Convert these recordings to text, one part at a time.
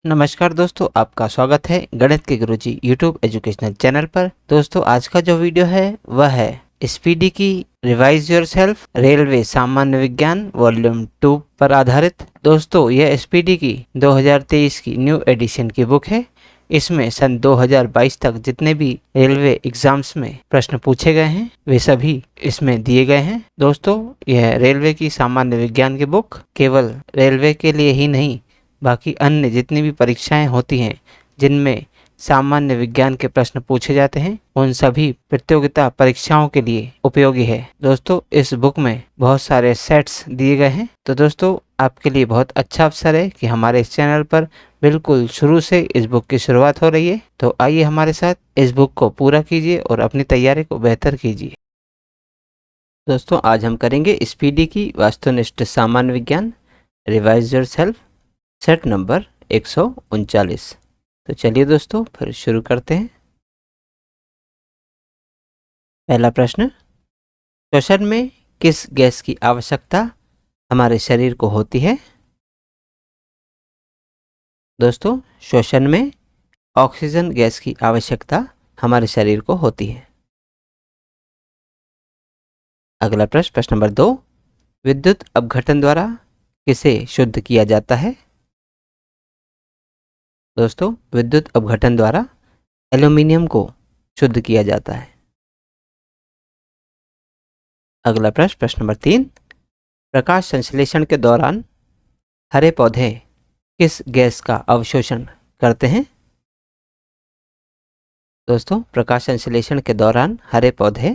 नमस्कार दोस्तों, आपका स्वागत है गणित के गुरुजी यूट्यूब एजुकेशनल चैनल पर। दोस्तों, आज का जो वीडियो है वह है स्पीडी की रिवाइज योरसेल्फ रेलवे सामान्य विज्ञान वॉल्यूम 2 पर आधारित। दोस्तों, यह स्पीडी की 2023 की न्यू एडिशन की बुक है। इसमें सन 2022 तक जितने भी रेलवे एग्जाम्स में प्रश्न पूछे गए हैं वे सभी इसमें दिए गए हैं। दोस्तों, यह रेलवे की सामान्य विज्ञान की बुक केवल रेलवे के लिए ही नहीं, बाकी अन्य जितनी भी परीक्षाएं होती हैं जिनमें सामान्य विज्ञान के प्रश्न पूछे जाते हैं उन सभी प्रतियोगिता परीक्षाओं के लिए उपयोगी है। दोस्तों, इस बुक में बहुत सारे सेट्स दिए गए हैं, तो दोस्तों आपके लिए बहुत अच्छा अवसर है कि हमारे इस चैनल पर बिल्कुल शुरू से इस बुक की शुरुआत हो रही है। तो आइए हमारे साथ इस बुक को पूरा कीजिए और अपनी तैयारी को बेहतर कीजिए। दोस्तों, आज हम करेंगे स्पीडी की वस्तुनिष्ठ सामान्य विज्ञान रिवाइज योरसेल्फ सेट नंबर 139। तो चलिए दोस्तों फिर शुरू करते हैं। पहला प्रश्न, श्वसन में किस गैस की आवश्यकता हमारे शरीर को होती है? दोस्तों, श्वसन में ऑक्सीजन गैस की आवश्यकता हमारे शरीर को होती है। अगला प्रश्न, प्रश्न नंबर 2, विद्युत अपघटन द्वारा किसे शुद्ध किया जाता है? दोस्तों, विद्युत अपघटन द्वारा एल्यूमिनियम को शुद्ध किया जाता है। अगला प्रश्न, प्रश्न नंबर 3, प्रकाश संश्लेषण के दौरान हरे पौधे किस गैस का अवशोषण करते हैं? दोस्तों, प्रकाश संश्लेषण के दौरान हरे पौधे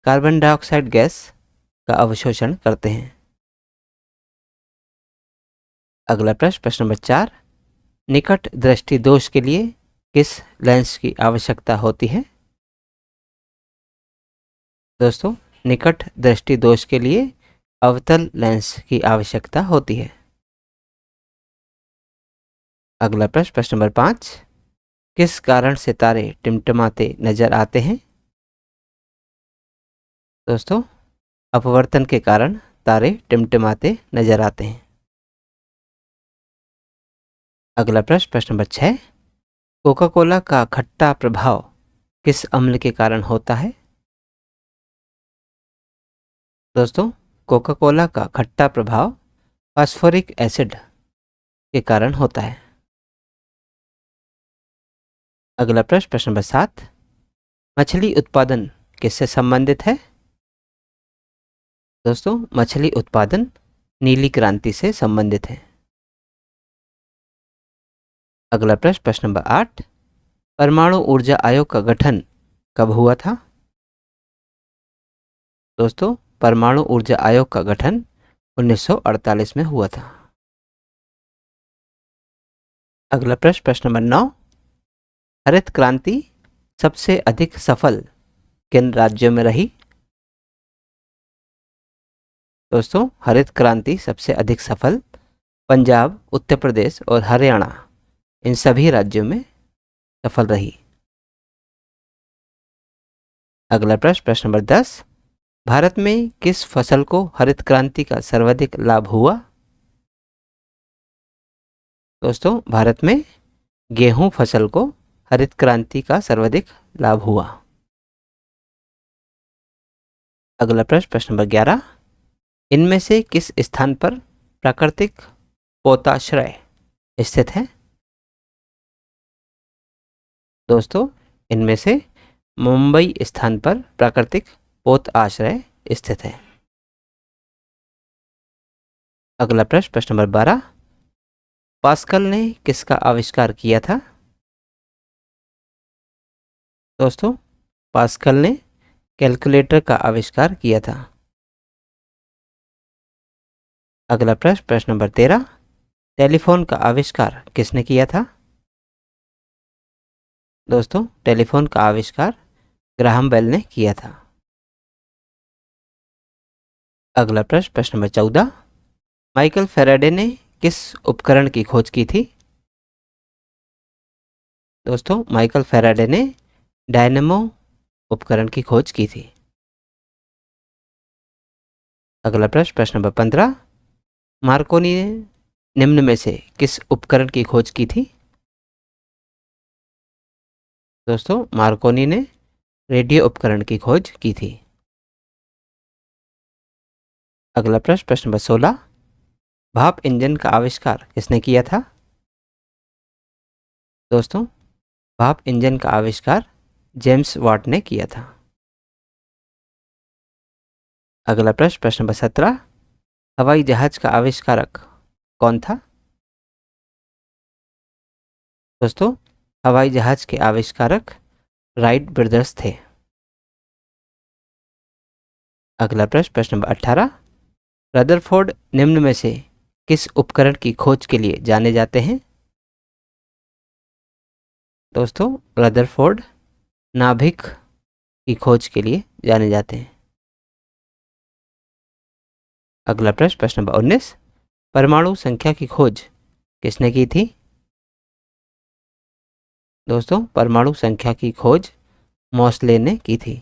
कार्बन डाइऑक्साइड गैस का अवशोषण करते हैं। अगला प्रश्न, प्रश्न नंबर 4, निकट दृष्टि दोष के लिए किस लेंस की आवश्यकता होती है? दोस्तों, निकट दृष्टि दोष के लिए अवतल लेंस की आवश्यकता होती है। अगला प्रश्न, प्रश्न नंबर 5, किस कारण से तारे टिमटिमाते नजर आते हैं? दोस्तों, अपवर्तन के कारण तारे टिमटिमाते नजर आते हैं। अगला प्रश्न, प्रश्न नंबर 6, कोका कोला का खट्टा प्रभाव किस अम्ल के कारण होता है? दोस्तों, कोका कोला का खट्टा प्रभाव फास्फोरिक एसिड के कारण होता है। अगला प्रश्न, प्रश्न नंबर 7, मछली उत्पादन किससे संबंधित है? दोस्तों, मछली उत्पादन नीली क्रांति से संबंधित है। अगला प्रश्न, प्रश्न नंबर 8, परमाणु ऊर्जा आयोग का गठन कब हुआ था? दोस्तों, परमाणु ऊर्जा आयोग का गठन 1948 में हुआ था। अगला प्रश्न, प्रश्न नंबर 9, हरित क्रांति सबसे अधिक सफल किन राज्यों में रही? दोस्तों, हरित क्रांति सबसे अधिक सफल पंजाब, उत्तर प्रदेश और हरियाणा इन सभी राज्यों में सफल रही। अगला प्रश्न, प्रश्न नंबर 10, भारत में किस फसल को हरित क्रांति का सर्वाधिक लाभ हुआ? दोस्तों, भारत में गेहूं फसल को हरित क्रांति का सर्वाधिक लाभ हुआ। अगला प्रश्न, प्रश्न नंबर 11, इनमें से किस स्थान पर प्राकृतिक पोताश्रय स्थित है? दोस्तों, इनमें से मुंबई स्थान पर प्राकृतिक पोत आश्रय स्थित है। अगला प्रश्न, प्रश्न नंबर 12, पास्कल ने किसका आविष्कार किया था? दोस्तों, पास्कल ने कैलकुलेटर का आविष्कार किया था। अगला प्रश्न, प्रश्न नंबर 13, टेलीफोन का आविष्कार किसने किया था? दोस्तों, टेलीफोन का आविष्कार ग्राहम बेल ने किया था। अगला प्रश्न, प्रश्न नंबर 14, माइकल फैराडे ने किस उपकरण की खोज की थी? दोस्तों, माइकल फैराडे ने डायनेमो उपकरण की खोज की थी। अगला प्रश्न, प्रश्न नंबर 15, मार्कोनी ने निम्न में से किस उपकरण की खोज की थी? दोस्तों मार्कोनी ने रेडियो उपकरण की खोज की थी। अगला प्रश्न, प्रश्न नंबर 16, भाप इंजन का आविष्कार किसने किया था? दोस्तों भाप इंजन का आविष्कार जेम्स वाट ने किया था। अगला प्रश्न, प्रश्न नंबर 17, हवाई जहाज का आविष्कारक कौन था? दोस्तों हवाई जहाज के आविष्कारक राइट ब्रदर्स थे। अगला प्रश्न, प्रश्न नंबर 18, रदरफोर्ड निम्न में से किस उपकरण की खोज के लिए जाने जाते हैं? दोस्तों रदरफोर्ड नाभिक की खोज के लिए जाने जाते हैं। अगला प्रश्न, प्रश्न नंबर 19, परमाणु संख्या की खोज किसने की थी? दोस्तों परमाणु संख्या की खोज मोसले ने की थी।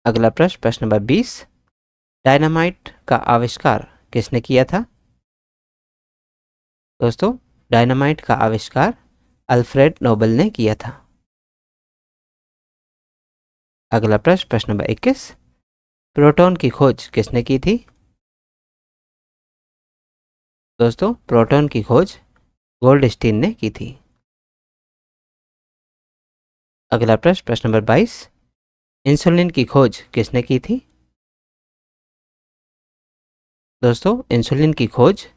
अगला प्रश्न, प्रश्न नंबर 20, डायनामाइट का आविष्कार किसने किया था? दोस्तों डायनामाइट का आविष्कार अल्फ्रेड नोबेल ने किया था। अगला प्रश्न, प्रश्न नंबर 21, प्रोटॉन की खोज किसने की थी? दोस्तों प्रोटॉन की खोज गोल्डस्टीन ने की थी। अगला प्रश्न, प्रश्न नंबर 22, इंसुलिन की खोज किसने की थी? दोस्तों इंसुलिन की खोज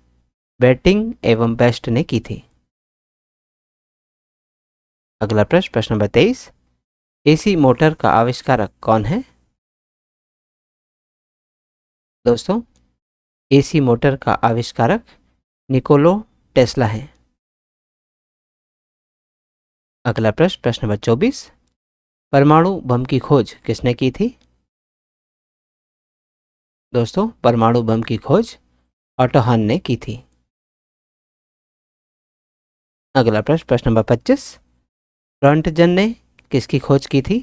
बेटिंग एवं बेस्ट ने की थी। अगला प्रश्न, प्रश्न नंबर 23, एसी मोटर का आविष्कारक कौन है? दोस्तों एसी मोटर का आविष्कारक निकोलो टेस्ला है। अगला प्रश्न, प्रश्न नंबर 24, परमाणु बम की खोज किसने की थी? दोस्तों परमाणु बम की खोज ऑटो हॉन ने की थी। अगला प्रश्न, प्रश्न नंबर 25, रॉन्टजन ने किसकी खोज की थी?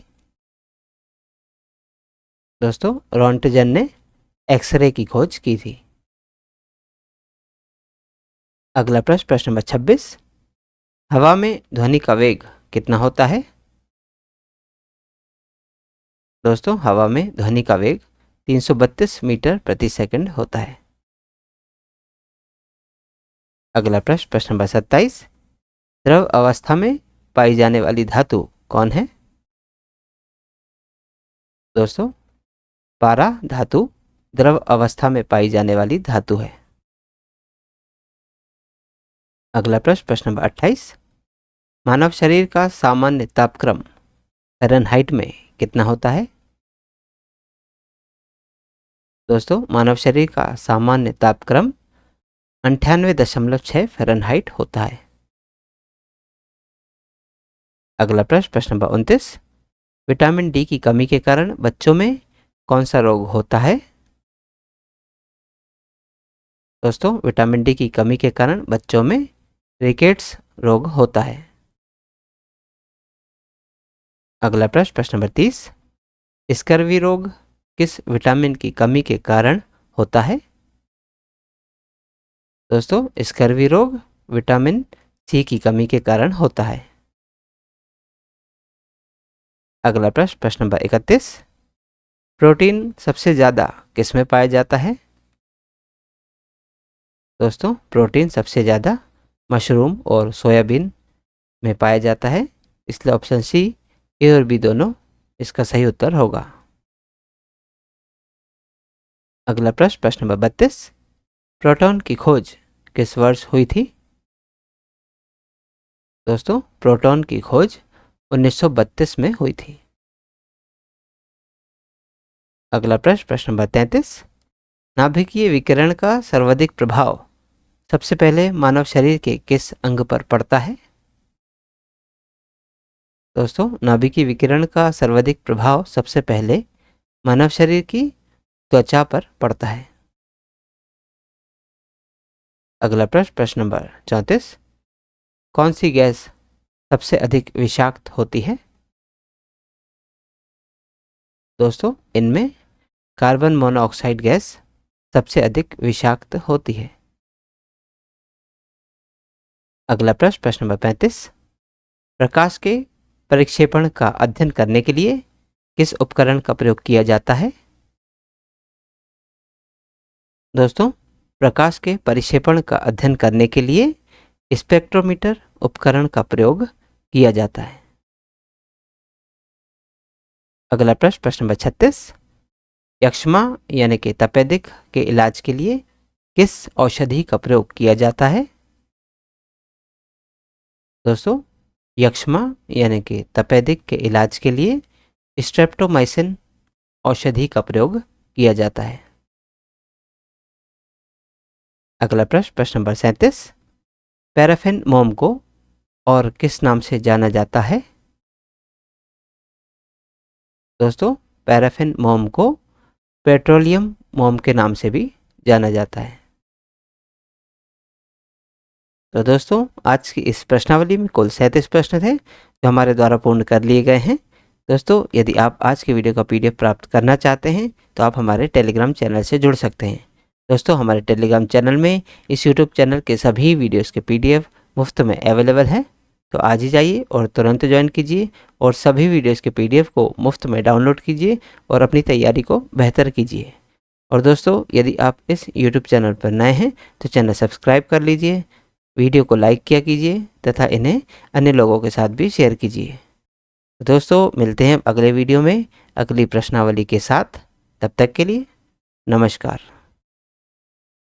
दोस्तों रॉन्टजन ने एक्सरे की खोज की थी। अगला प्रश्न, प्रश्न नंबर 26, हवा में ध्वनि का वेग कितना होता है? दोस्तों हवा में ध्वनि का वेग 332 मीटर प्रति सेकंड होता है। अगला प्रश्न, प्रश्न नंबर 27, द्रव अवस्था में पाई जाने वाली धातु कौन है? दोस्तों पारा धातु द्रव अवस्था में पाई जाने वाली धातु है। अगला प्रश्न, प्रश्न नंबर 28, मानव शरीर का सामान्य तापक्रम फ़ारेनहाइट में कितना होता है? दोस्तों मानव शरीर का सामान्य तापक्रम 98.6 फ़ारेनहाइट होता है। अगला प्रश्न, प्रश्न नंबर 29, विटामिन डी की कमी के कारण बच्चों में कौन सा रोग होता है? दोस्तों विटामिन डी की कमी के कारण बच्चों में रिकेट्स रोग होता है। अगला प्रश्न, प्रश्न नंबर 30, स्कर्वी रोग किस विटामिन की कमी के कारण होता है? दोस्तों स्कर्वी रोग विटामिन सी की कमी के कारण होता है। अगला प्रश्न, प्रश्न नंबर 31, प्रोटीन सबसे ज़्यादा किस में पाया जाता है? दोस्तों प्रोटीन सबसे ज़्यादा मशरूम और सोयाबीन में पाया जाता है, इसलिए ऑप्शन सी, ए और बी दोनों इसका सही उत्तर होगा। अगला प्रश्न, प्रश्न नंबर 32, प्रोटॉन की खोज किस वर्ष हुई थी? दोस्तों प्रोटॉन की खोज 1932 में हुई थी। अगला प्रश्न, प्रश्न नंबर 33, नाभिकीय विकिरण का सर्वाधिक प्रभाव सबसे पहले मानव शरीर के किस अंग पर पड़ता है? दोस्तों नाभिकीय विकिरण का सर्वाधिक प्रभाव सबसे पहले मानव शरीर की त्वचा पर पड़ता है। अगला प्रश्न, प्रश्न नंबर 34, कौन सी गैस सबसे अधिक विषाक्त होती है? दोस्तों इनमें कार्बन मोनोऑक्साइड गैस सबसे अधिक विषाक्त होती है। अगला प्रश्न, प्रश्न नंबर 35, प्रकाश के परिक्षेपण का अध्ययन करने के लिए किस उपकरण का प्रयोग किया जाता है? दोस्तों, प्रकाश के परिक्षेपण का अध्ययन करने के लिए स्पेक्ट्रोमीटर उपकरण का प्रयोग किया जाता है। अगला प्रश्न, प्रश्न नंबर 36, यक्ष्मा यानी कि तपेदिक के इलाज के लिए किस औषधि का प्रयोग किया जाता है? दोस्तों, यक्ष्मा यानी कि तपेदिक के इलाज के लिए स्ट्रेप्टोमाइसिन औषधि का प्रयोग किया जाता है। अगला प्रश्न, प्रश्न नंबर 37, पैराफिन मोम को और किस नाम से जाना जाता है? दोस्तों, पैराफिन मोम को पेट्रोलियम मोम के नाम से भी जाना जाता है। तो दोस्तों, आज की इस प्रश्नावली में कुल 37 प्रश्न थे जो हमारे द्वारा पूर्ण कर लिए गए हैं। दोस्तों, यदि आप आज की वीडियो का PDF प्राप्त करना चाहते हैं तो आप हमारे टेलीग्राम चैनल से जुड़ सकते हैं। दोस्तों, हमारे टेलीग्राम चैनल में इस यूट्यूब चैनल के सभी वीडियोस के PDF मुफ्त में अवेलेबल है। तो आज ही जाइए और तुरंत ज्वाइन कीजिए और सभी वीडियोस के PDF को मुफ्त में डाउनलोड कीजिए और अपनी तैयारी को बेहतर कीजिए। और दोस्तों, यदि आप इस यूट्यूब चैनल पर नए हैं तो चैनल सब्सक्राइब कर लीजिए, वीडियो को लाइक किया कीजिए तथा इन्हें अन्य लोगों के साथ भी शेयर कीजिए। दोस्तों, मिलते हैं अगले वीडियो में अगली प्रश्नावली के साथ। तब तक के लिए नमस्कार।